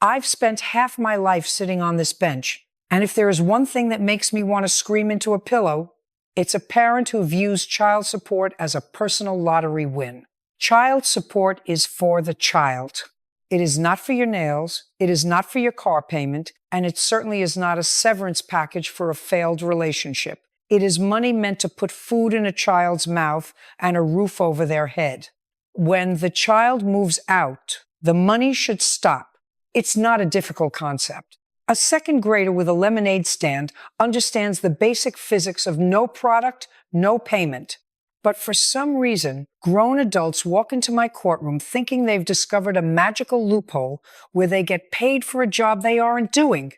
I've spent half my life sitting on this bench, and if there is one thing that makes me want to scream into a pillow, it's a parent who views child support as a personal lottery win. Child support is for the child. It is not for your nails, it is not for your car payment, and it certainly is not a severance package for a failed relationship. It is money meant to put food in a child's mouth and a roof over their head. When the child moves out, the money should stop. It's not a difficult concept. A second grader with a lemonade stand understands the basic physics of no product, no payment. But for some reason, grown adults walk into my courtroom thinking they've discovered a magical loophole where they get paid for a job they aren't doing.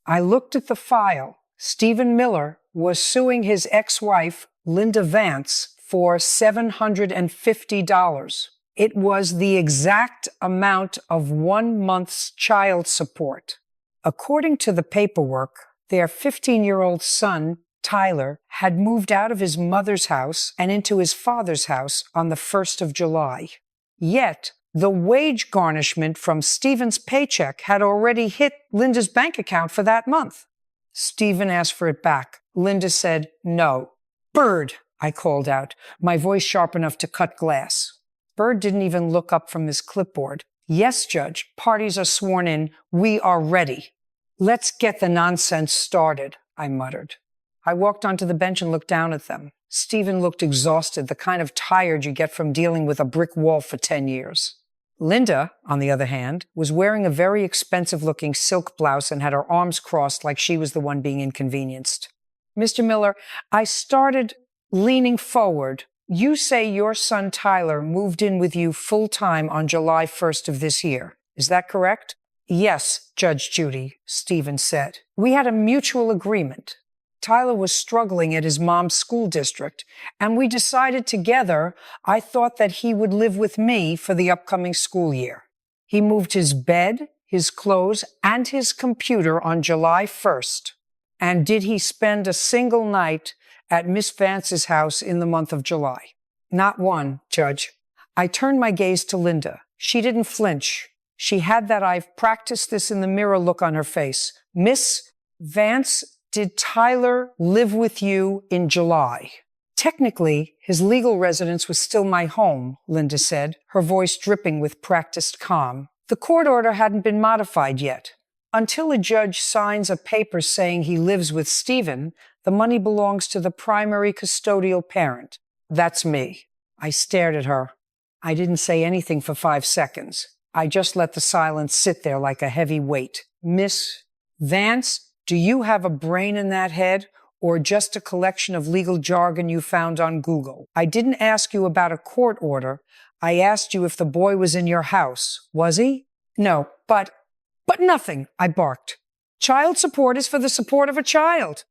I looked at the file. Stephen Miller was suing his ex-wife, Linda Vance, for $750. It was the exact amount of 1 month's child support. According to the paperwork, their 15-year-old son, Tyler, had moved out of his mother's house and into his father's house on the 1st of July. Yet, the wage garnishment from Stephen's paycheck had already hit Linda's bank account for that month. Stephen asked for it back. Linda said, "No." "Bird," I called out, my voice sharp enough to cut glass. Bird didn't even look up from his clipboard. "Yes, Judge, parties are sworn in. We are ready." "Let's get the nonsense started," I muttered. I walked onto the bench and looked down at them. Stephen looked exhausted, the kind of tired you get from dealing with a brick wall for 10 years. Linda, on the other hand, was wearing a very expensive-looking silk blouse and had her arms crossed like she was the one being inconvenienced. "Mr. Miller, I started leaning forward. You say your son Tyler moved in with you full-time on July 1st of this year. Is that correct?" "Yes, Judge Judy," Stephen said. "We had a mutual agreement. Tyler was struggling at his mom's school district, and we decided together I thought that he would live with me for the upcoming school year. He moved his bed, his clothes, and his computer on July 1st. And did he spend a single night at Miss Vance's house in the month of July?" "Not one, Judge." I turned my gaze to Linda. She didn't flinch. She had that "I've practiced this in the mirror" look on her face. "Miss Vance, did Tyler live with you in July?" "Technically, his legal residence was still my home," Linda said, her voice dripping with practiced calm. "The court order hadn't been modified yet. Until a judge signs a paper saying he lives with Stephen, the money belongs to the primary custodial parent. That's me." I stared at her. I didn't say anything for 5 seconds. I just let the silence sit there like a heavy weight. "Miss Vance, do you have a brain in that head, or just a collection of legal jargon you found on Google? I didn't ask you about a court order. I asked you if the boy was in your house. Was he?" "No, but nothing," I barked. "Child support is for the support of a child.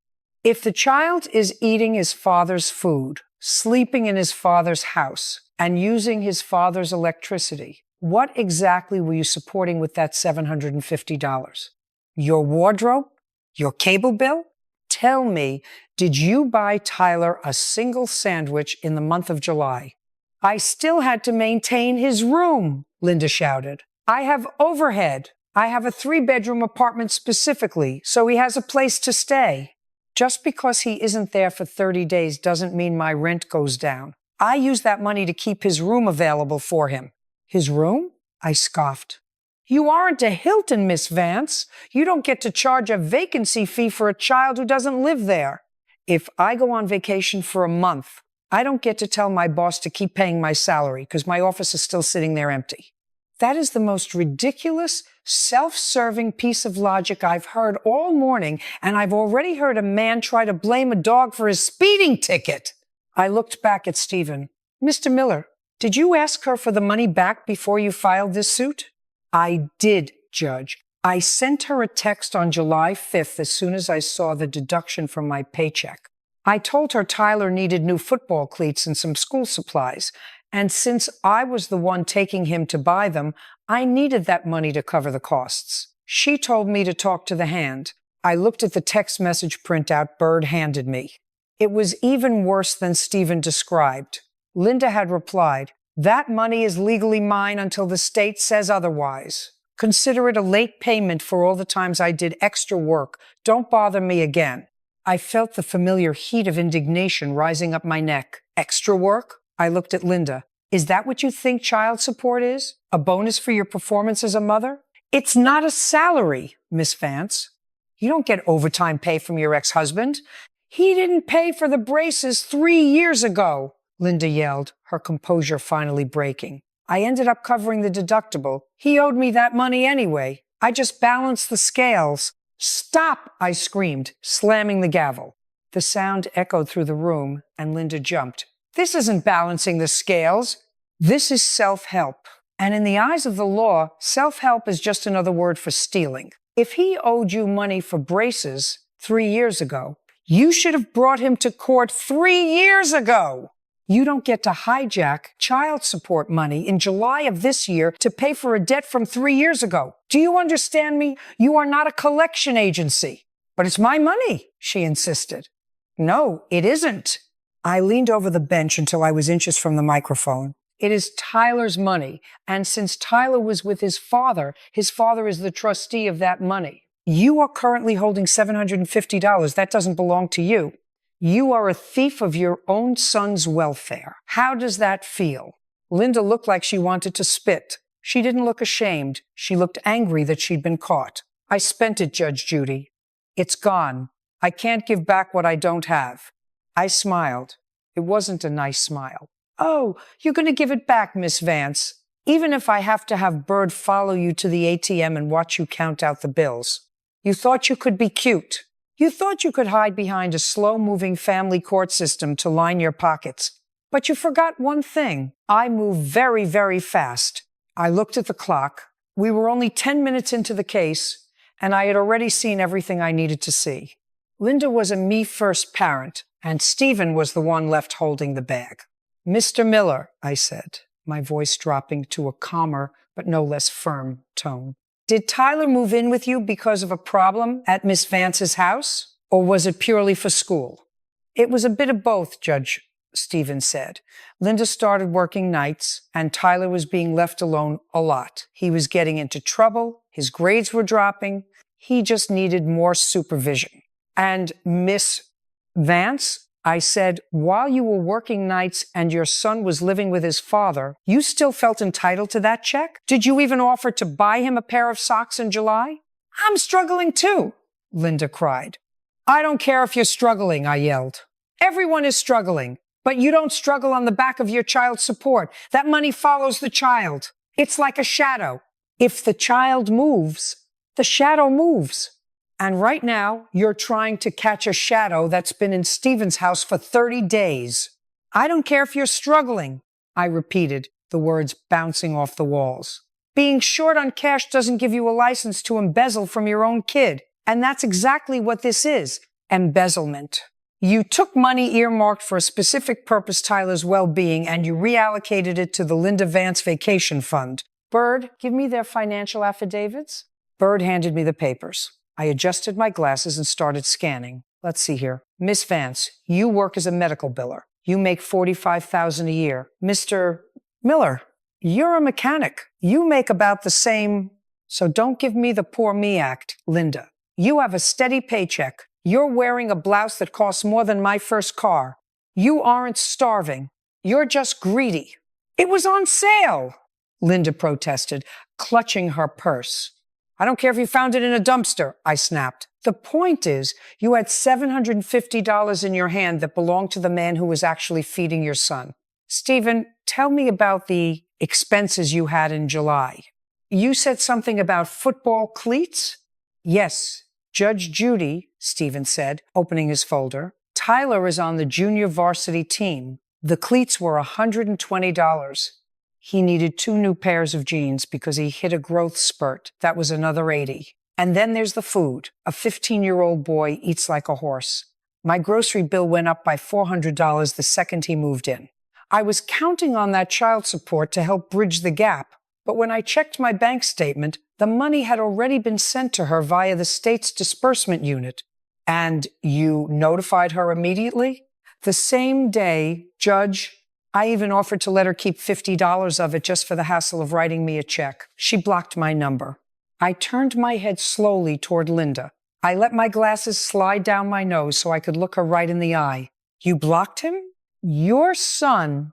If the child is eating his father's food, sleeping in his father's house, and using his father's electricity, what exactly were you supporting with that $750? Your wardrobe? Your cable bill? Tell me, did you buy Tyler a single sandwich in the month of July?" "I still had to maintain his room," Linda shouted. "I have overhead. I have a 3-bedroom apartment specifically, so he has a place to stay. Just because he isn't there for 30 days doesn't mean my rent goes down. I use that money to keep his room available for him." "His room?" I scoffed. "You aren't a Hilton, Miss Vance. You don't get to charge a vacancy fee for a child who doesn't live there. If I go on vacation for a month, I don't get to tell my boss to keep paying my salary because my office is still sitting there empty." That is the most ridiculous, self-serving piece of logic I've heard all morning, and I've already heard a man try to blame a dog for his speeding ticket. I looked back at Stephen. "Mr. Miller, did you ask her for the money back before you filed this suit?" "I did, Judge. I sent her a text on July 5th as soon as I saw the deduction from my paycheck. I told her Tyler needed new football cleats and some school supplies, and since I was the one taking him to buy them, I needed that money to cover the costs. She told me to talk to the hand. I looked at the text message printout Bird handed me. It was even worse than Stephen described. Linda had replied, "That money is legally mine until the state says otherwise." Consider it a late payment for all the times I did extra work. Don't bother me again. I felt the familiar heat of indignation rising up my neck. Extra work? I looked at Linda. Is that what you think child support is? A bonus for your performance as a mother? It's not a salary, Miss Vance. You don't get overtime pay from your ex-husband. He didn't pay for the braces 3 years ago, Linda yelled, her composure finally breaking. I ended up covering the deductible. He owed me that money anyway. I just balanced the scales. Stop, I screamed, slamming the gavel. The sound echoed through the room, and Linda jumped. This isn't balancing the scales. This is self-help. And in the eyes of the law, self-help is just another word for stealing. If he owed you money for braces 3 years ago, you should have brought him to court 3 years ago. You don't get to hijack child support money in July of this year to pay for a debt from 3 years ago. Do you understand me? You are not a collection agency. But it's my money, she insisted. No, it isn't. I leaned over the bench until I was inches from the microphone. It is Tyler's money, and since Tyler was with his father is the trustee of that money. You are currently holding $750. That doesn't belong to you. You are a thief of your own son's welfare. How does that feel? Linda looked like she wanted to spit. She didn't look ashamed. She looked angry that she'd been caught. I spent it, Judge Judy. It's gone. I can't give back what I don't have. I smiled. It wasn't a nice smile. Oh, you're going to give it back, Miss Vance, even if I have to have Bird follow you to the ATM and watch you count out the bills. You thought you could be cute. You thought you could hide behind a slow-moving family court system to line your pockets. But you forgot one thing. I move very, very fast. I looked at the clock. We were only 10 minutes into the case, and I had already seen everything I needed to see. Linda was a me-first parent, and Stephen was the one left holding the bag. Mr. Miller, I said, my voice dropping to a calmer but no less firm tone. Did Tyler move in with you because of a problem at Miss Vance's house, or was it purely for school? It was a bit of both, Judge, Stephen said. Linda started working nights, and Tyler was being left alone a lot. He was getting into trouble. His grades were dropping. He just needed more supervision. And Miss Vance, I said, while you were working nights and your son was living with his father, you still felt entitled to that check? Did you even offer to buy him a pair of socks in July? I'm struggling too, Linda cried. I don't care if you're struggling, I yelled. Everyone is struggling, but you don't struggle on the back of your child support. That money follows the child. It's like a shadow. If the child moves, the shadow moves. And right now, you're trying to catch a shadow that's been in Stephen's house for 30 days. I don't care if you're struggling, I repeated, the words bouncing off the walls. Being short on cash doesn't give you a license to embezzle from your own kid. And that's exactly what this is, embezzlement. You took money earmarked for a specific purpose, Tyler's well-being, and you reallocated it to the Linda Vance Vacation Fund. Bird, give me their financial affidavits. Bird handed me the papers. I adjusted my glasses and started scanning. Let's see here. Miss Vance, you work as a medical biller. You make $45,000 a year. Mr. Miller, you're a mechanic. You make about the same. So don't give me the poor me act, Linda. You have a steady paycheck. You're wearing a blouse that costs more than my first car. You aren't starving. You're just greedy. It was on sale, Linda protested, clutching her purse. I don't care if you found it in a dumpster, I snapped. The point is, you had $750 in your hand that belonged to the man who was actually feeding your son. Stephen, tell me about the expenses you had in July. You said something about football cleats? Yes, Judge Judy, Stephen said, opening his folder. Tyler is on the junior varsity team. The cleats were $120. He needed 2 new pairs of jeans because he hit a growth spurt. That was another $80. And then there's the food. A 15-year-old boy eats like a horse. My grocery bill went up by $400 the second he moved in. I was counting on that child support to help bridge the gap, but when I checked my bank statement, the money had already been sent to her via the state's disbursement unit. And you notified her immediately? The same day, Judge, I even offered to let her keep $50 of it just for the hassle of writing me a check. She blocked my number. I turned my head slowly toward Linda. I let my glasses slide down my nose so I could look her right in the eye. You blocked him? Your son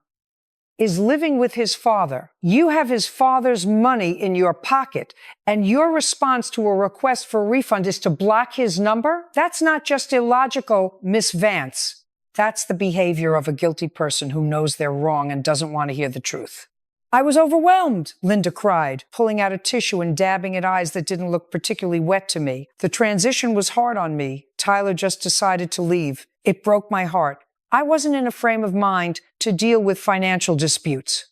is living with his father. You have his father's money in your pocket, and your response to a request for a refund is to block his number? That's not just illogical, Miss Vance. That's the behavior of a guilty person who knows they're wrong and doesn't want to hear the truth. I was overwhelmed, Linda cried, pulling out a tissue and dabbing at eyes that didn't look particularly wet to me. The transition was hard on me. Tyler just decided to leave. It broke my heart. I wasn't in a frame of mind to deal with financial disputes.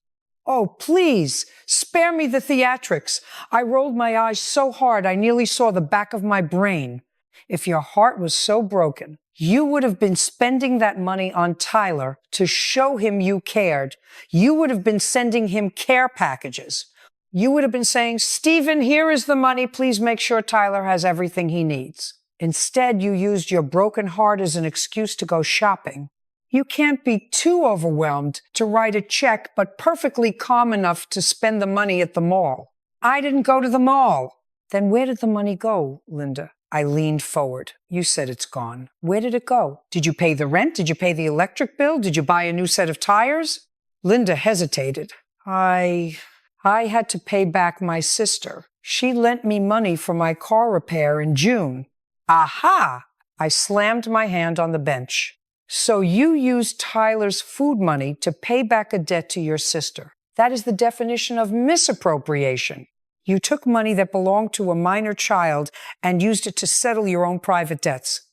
Oh, please, spare me the theatrics. I rolled my eyes so hard I nearly saw the back of my brain. If your heart was so broken, you would have been spending that money on Tyler to show him you cared. You would have been sending him care packages. You would have been saying, Stephen, here is the money. Please make sure Tyler has everything he needs. Instead, you used your broken heart as an excuse to go shopping. You can't be too overwhelmed to write a check, but perfectly calm enough to spend the money at the mall. I didn't go to the mall. Then where did the money go, Linda? I leaned forward. You said it's gone. Where did it go? Did you pay the rent? Did you pay the electric bill? Did you buy a new set of tires? Linda hesitated. I had to pay back my sister. She lent me money for my car repair in June. Aha! I slammed my hand on the bench. So you used Tyler's food money to pay back a debt to your sister. That is the definition of misappropriation. You took money that belonged to a minor child and used it to settle your own private debts.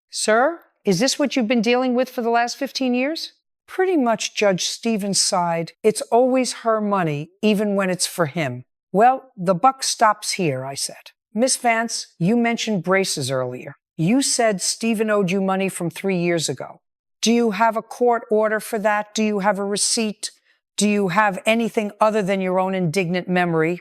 Sir, is this what you've been dealing with for the last 15 years? Pretty much, Judge Stevens sighed. It's always her money, even when it's for him. Well, the buck stops here, I said. Miss Vance, you mentioned braces earlier. You said Stephen owed you money from 3 years ago. Do you have a court order for that? Do you have a receipt? Do you have anything other than your own indignant memory?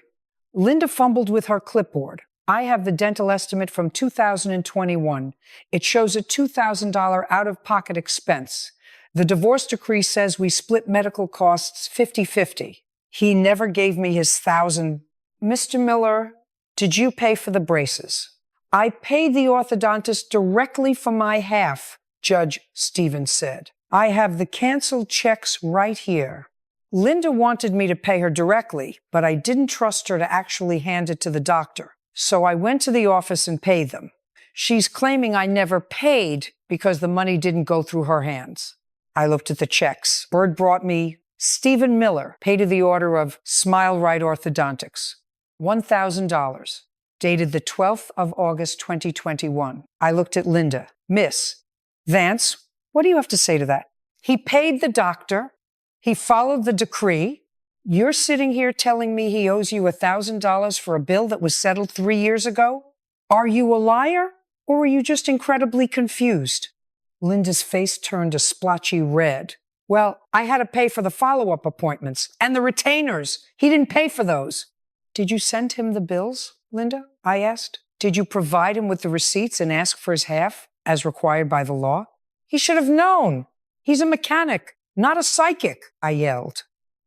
Linda fumbled with her clipboard. I have the dental estimate from 2021. It shows a $2,000 out-of-pocket expense. The divorce decree says we split medical costs 50-50. He never gave me his $1,000. Mr. Miller, did you pay for the braces? I paid the orthodontist directly for my half, Judge Stevens said. I have the canceled checks right here. Linda wanted me to pay her directly, but I didn't trust her to actually hand it to the doctor. So I went to the office and paid them. She's claiming I never paid because the money didn't go through her hands. I looked at the checks. Bird brought me Stephen Miller, paid to the order of Smile Right Orthodontics, $1,000, dated the 12th of August, 2021. I looked at Linda. Miss Vance, what do you have to say to that? He paid the doctor. He followed the decree. You're sitting here telling me he owes you $1,000 for a bill that was settled 3 years ago? Are you a liar, or are you just incredibly confused? Linda's face turned a splotchy red. Well, I had to pay for the follow-up appointments and the retainers. He didn't pay for those. Did you send him the bills, Linda? I asked. Did you provide him with the receipts and ask for his half, as required by the law? He should have known. He's a mechanic, not a psychic, I yelled.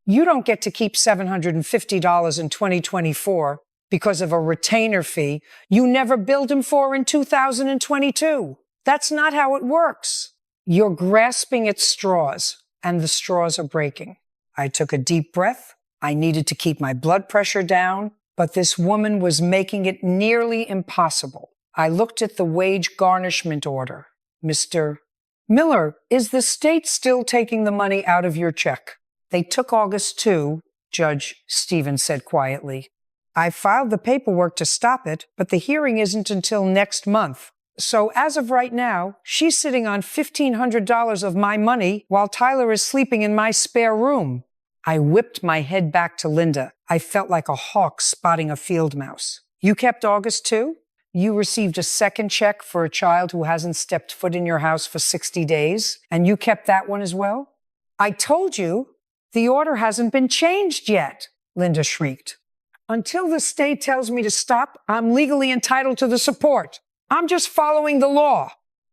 You don't get to keep $750 in 2024 because of a retainer fee you never billed him for in 2022. That's not how it works. You're grasping at straws, and the straws are breaking. I took a deep breath. I needed to keep my blood pressure down, but this woman was making it nearly impossible. I looked at the wage garnishment order. Mr. Miller, is the state still taking the money out of your check? They took August 2, Judge Stevens said quietly. I filed the paperwork to stop it, but the hearing isn't until next month. So as of right now, she's sitting on $1,500 of my money while Tyler is sleeping in my spare room. I whipped my head back to Linda. I felt like a hawk spotting a field mouse. You kept August too? You received a second check for a child who hasn't stepped foot in your house for 60 days, and you kept that one as well? I told you, the order hasn't been changed yet, Linda shrieked. Until the state tells me to stop, I'm legally entitled to the support. I'm just following the law.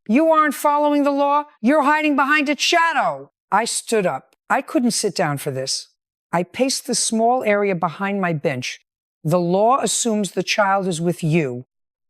You aren't following the law. You're hiding behind its shadow. I stood up. I couldn't sit down for this. I paced the small area behind my bench. The law assumes the child is with you.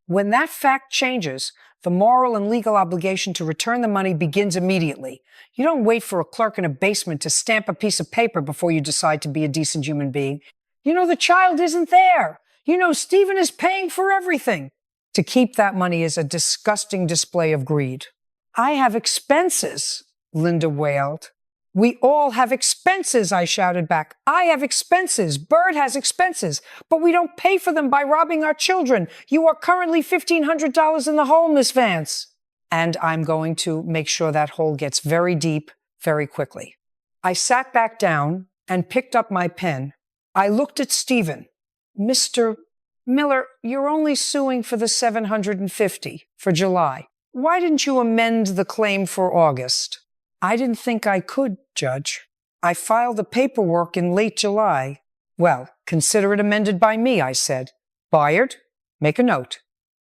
When that fact changes, the moral and legal obligation to return the money begins immediately. You don't wait for a clerk in a basement to stamp a piece of paper before you decide to be a decent human being. You know the child isn't there. You know Stephen is paying for everything. To keep that money is a disgusting display of greed. I have expenses, Linda wailed. We all have expenses, I shouted back. I have expenses. Bird has expenses. But we don't pay for them by robbing our children. You are currently $1,500 in the hole, Miss Vance. And I'm going to make sure that hole gets very deep very quickly. I sat back down and picked up my pen. I looked at Stephen. Mr. Miller, you're only suing for the $750 for July. Why didn't you amend the claim for August? I didn't think I could, Judge. I filed the paperwork in late July. Well, consider it amended by me, I said. Bayard, make a note.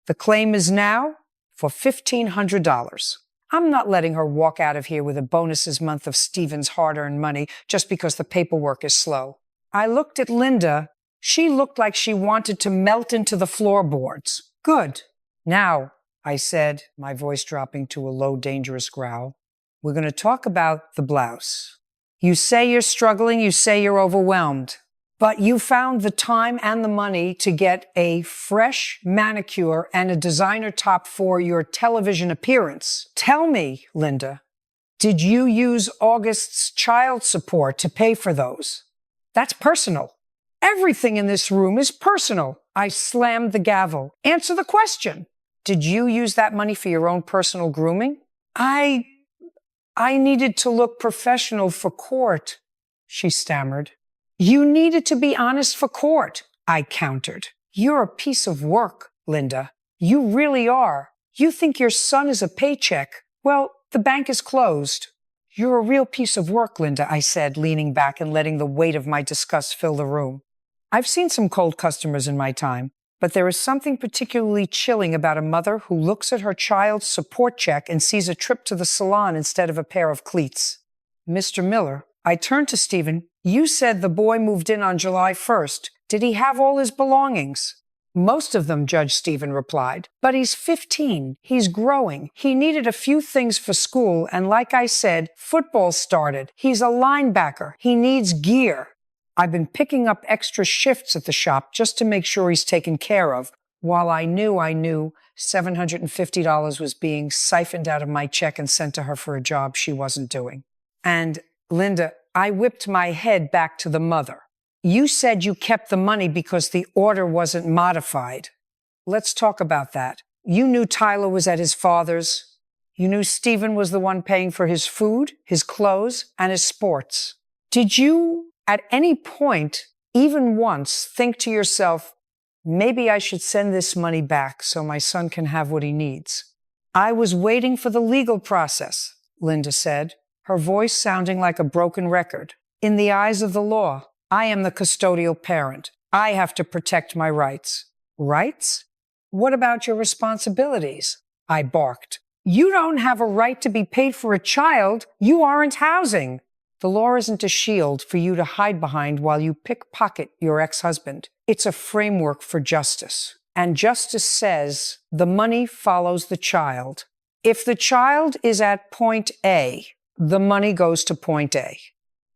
The claim is now for $1,500. I'm not letting her walk out of here with a bonus month of Stephen's hard-earned money just because the paperwork is slow. I looked at Linda. She looked like she wanted to melt into the floorboards. Good. Now, I said, my voice dropping to a low, dangerous growl, we're going to talk about the blouse. You say you're struggling, you say you're overwhelmed, but you found the time and the money to get a fresh manicure and a designer top for your television appearance. Tell me, Linda, did you use August's child support to pay for those? That's personal. Everything in this room is personal. I slammed the gavel. Answer the question. Did you use that money for your own personal grooming? I needed to look professional for court, she stammered. You needed to be honest for court, I countered. You're a piece of work, Linda. You really are. You think your son is a paycheck. Well, the bank is closed. You're a real piece of work, Linda, I said, leaning back and letting the weight of my disgust fill the room. I've seen some cold customers in my time, but there is something particularly chilling about a mother who looks at her child's support check and sees a trip to the salon instead of a pair of cleats. Mr. Miller, I turned to Stephen. You said the boy moved in on July 1st. Did he have all his belongings? Most of them, Judge Stephen replied. But he's 15. He's growing. He needed a few things for school, and like I said, football started. He's a linebacker. He needs gear. I've been picking up extra shifts at the shop just to make sure he's taken care of, while I knew $750 was being siphoned out of my check and sent to her for a job she wasn't doing. And, Linda, I whipped my head back to the mother. You said you kept the money because the order wasn't modified. Let's talk about that. You knew Tyler was at his father's. You knew Stephen was the one paying for his food, his clothes, and his sports. Did you at any point, even once, think to yourself, maybe I should send this money back so my son can have what he needs? I was waiting for the legal process, Linda said, her voice sounding like a broken record. In the eyes of the law, I am the custodial parent. I have to protect my rights. Rights? What about your responsibilities? I barked. You don't have a right to be paid for a child you aren't housing. The law isn't a shield for you to hide behind while you pickpocket your ex-husband. It's a framework for justice. And justice says the money follows the child. If the child is at point A, the money goes to point A.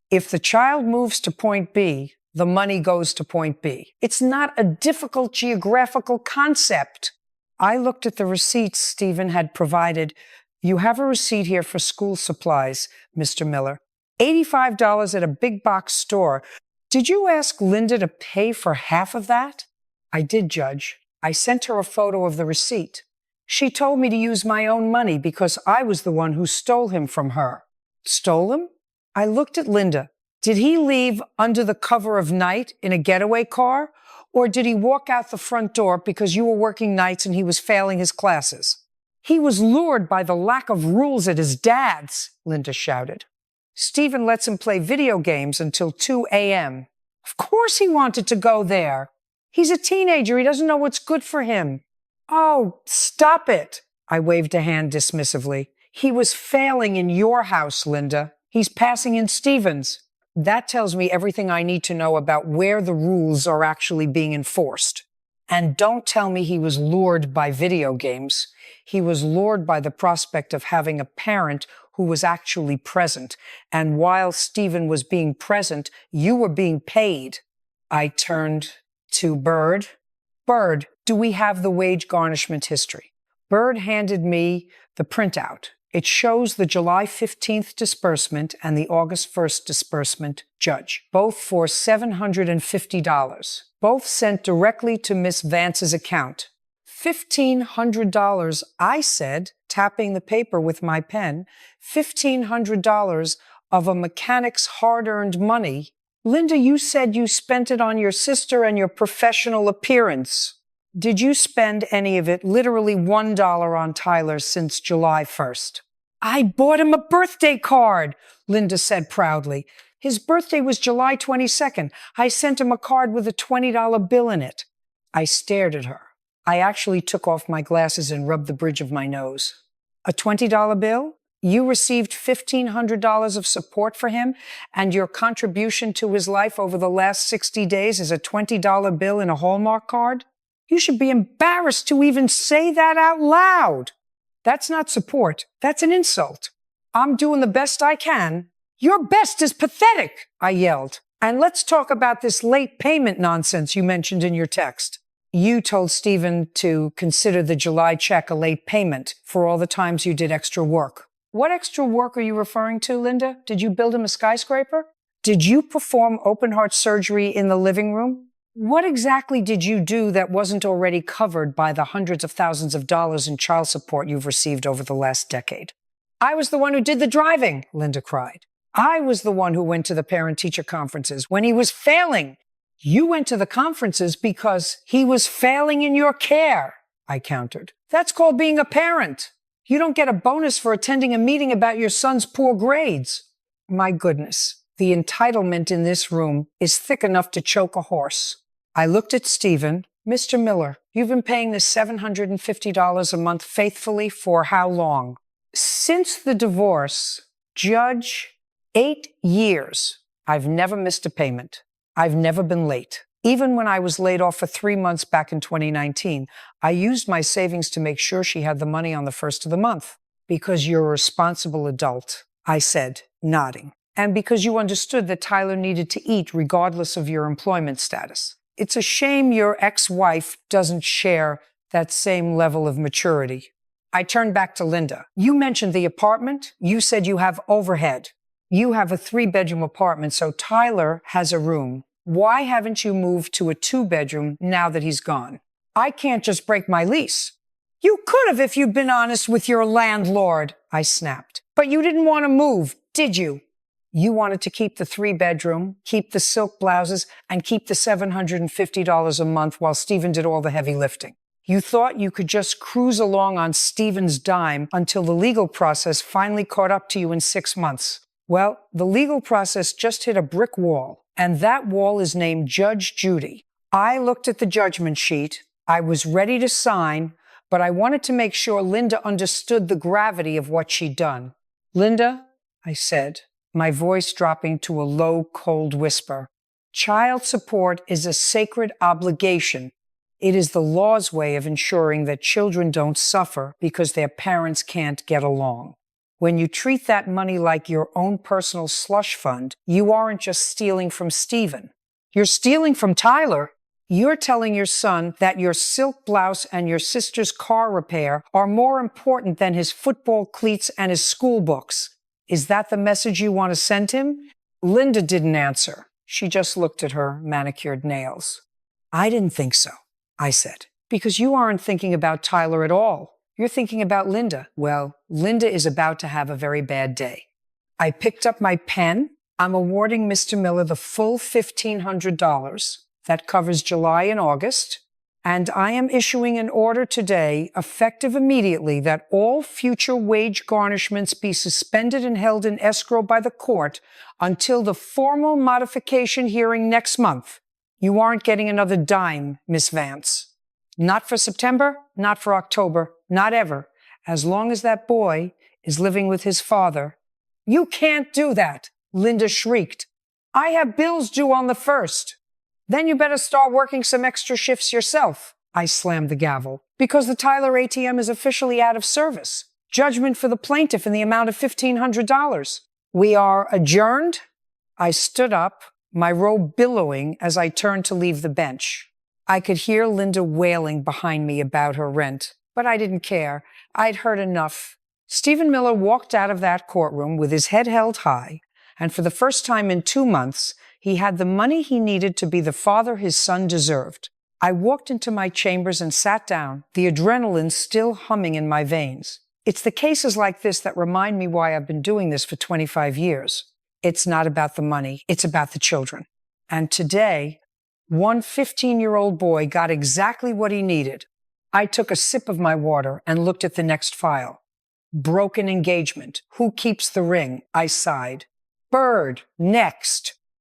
If the child moves to point B, the money goes to point B. It's not a difficult geographical concept. I looked at the receipts Stephen had provided. You have a receipt here for school supplies, Mr. Miller. $85 at a big box store. Did you ask Linda to pay for half of that? I did, Judge. I sent her a photo of the receipt. She told me to use my own money because I was the one who stole him from her. Stole him? I looked at Linda. Did he leave under the cover of night in a getaway car? Or did he walk out the front door because you were working nights and he was failing his classes? He was lured by the lack of rules at his dad's, Linda shouted. Stephen lets him play video games until 2 a.m. Of course he wanted to go there. He's a teenager. He doesn't know what's good for him. Oh, stop it. I waved a hand dismissively. He was failing in your house, Linda. He's passing in Stephen's. That tells me everything I need to know about where the rules are actually being enforced. And don't tell me he was lured by video games. He was lured by the prospect of having a parent who was actually present. And while Stephen was being present, you were being paid. I turned to Bird. Bird, do we have the wage garnishment history? Bird handed me the printout. It shows the July 15th disbursement and the August 1st disbursement, Judge, both for $750, both sent directly to Miss Vance's account. $1,500, I said, tapping the paper with my pen, $1,500 of a mechanic's hard-earned money. Linda, you said you spent it on your sister and your professional appearance. Did you spend any of it, literally $1 on Tyler since July 1st? I bought him a birthday card, Linda said proudly. His birthday was July 22nd. I sent him a card with a $20 bill in it. I stared at her. I actually took off my glasses and rubbed the bridge of my nose. A $20 bill? You received $1,500 of support for him, and your contribution to his life over the last 60 days is a $20 bill in a Hallmark card? You should be embarrassed to even say that out loud. That's not support. That's an insult. I'm doing the best I can. Your best is pathetic, I yelled. And let's talk about this late payment nonsense you mentioned in your text. You told Stephen to consider the July check a late payment for all the times you did extra work. What extra work are you referring to, Linda? Did you build him a skyscraper? Did you perform open heart surgery in the living room? What exactly did you do that wasn't already covered by the hundreds of thousands of dollars in child support you've received over the last decade? I was the one who did the driving, Linda cried. I was the one who went to the parent-teacher conferences when he was failing. You went to the conferences because he was failing in your care, I countered. That's called being a parent. You don't get a bonus for attending a meeting about your son's poor grades. My goodness, the entitlement in this room is thick enough to choke a horse. I looked at Stephen. Mr. Miller, you've been paying this $750 a month faithfully for how long? Since the divorce, Judge, 8 years. I've never missed a payment. I've never been late. Even when I was laid off for 3 months back in 2019, I used my savings to make sure she had the money on the first of the month. Because you're a responsible adult, I said, nodding. And because you understood that Tyler needed to eat regardless of your employment status. It's a shame your ex-wife doesn't share that same level of maturity. I turned back to Linda. You mentioned the apartment. You said you have overhead. You have a 3-bedroom apartment, so Tyler has a room. Why haven't you moved to a 2-bedroom now that he's gone? I can't just break my lease. You could have if you'd been honest with your landlord, I snapped. But you didn't want to move, did you? You wanted to keep the 3-bedroom, keep the silk blouses, and keep the $750 a month while Stephen did all the heavy lifting. You thought you could just cruise along on Stephen's dime until the legal process finally caught up to you in 6 months. Well, the legal process just hit a brick wall, and that wall is named Judge Judy. I looked at the judgment sheet. I was ready to sign, but I wanted to make sure Linda understood the gravity of what she'd done. Linda, I said, my voice dropping to a low, cold whisper, child support is a sacred obligation. It is the law's way of ensuring that children don't suffer because their parents can't get along. When you treat that money like your own personal slush fund, you aren't just stealing from Stephen. You're stealing from Tyler. You're telling your son that your silk blouse and your sister's car repair are more important than his football cleats and his school books. Is that the message you want to send him? Linda didn't answer. She just looked at her manicured nails. I didn't think so, I said, because you aren't thinking about Tyler at all. You're thinking about Linda. Well, Linda is about to have a very bad day. I picked up my pen. I'm awarding Mr. Miller the full $1,500. That covers July and August. And I am issuing an order today, effective immediately, that all future wage garnishments be suspended and held in escrow by the court until the formal modification hearing next month. You aren't getting another dime, Miss Vance. Not for September, not for October, not ever. As long as that boy is living with his father. You can't do that, Linda shrieked. I have bills due on the 1st. Then you better start working some extra shifts yourself. I slammed the gavel because the Tyler ATM is officially out of service. Judgment for the plaintiff in the amount of $1,500. We are adjourned. I stood up, my robe billowing as I turned to leave the bench. I could hear Linda wailing behind me about her rent, but I didn't care. I'd heard enough. Stephen Miller walked out of that courtroom with his head held high, and for the first time in 2 months, he had the money he needed to be the father his son deserved. I walked into my chambers and sat down, the adrenaline still humming in my veins. It's the cases like this that remind me why I've been doing this for 25 years. It's not about the money, it's about the children. And today, one 15-year-old boy got exactly what he needed. I took a sip of my water and looked at the next file. Broken engagement. Who keeps the ring? I sighed. Bird. Next.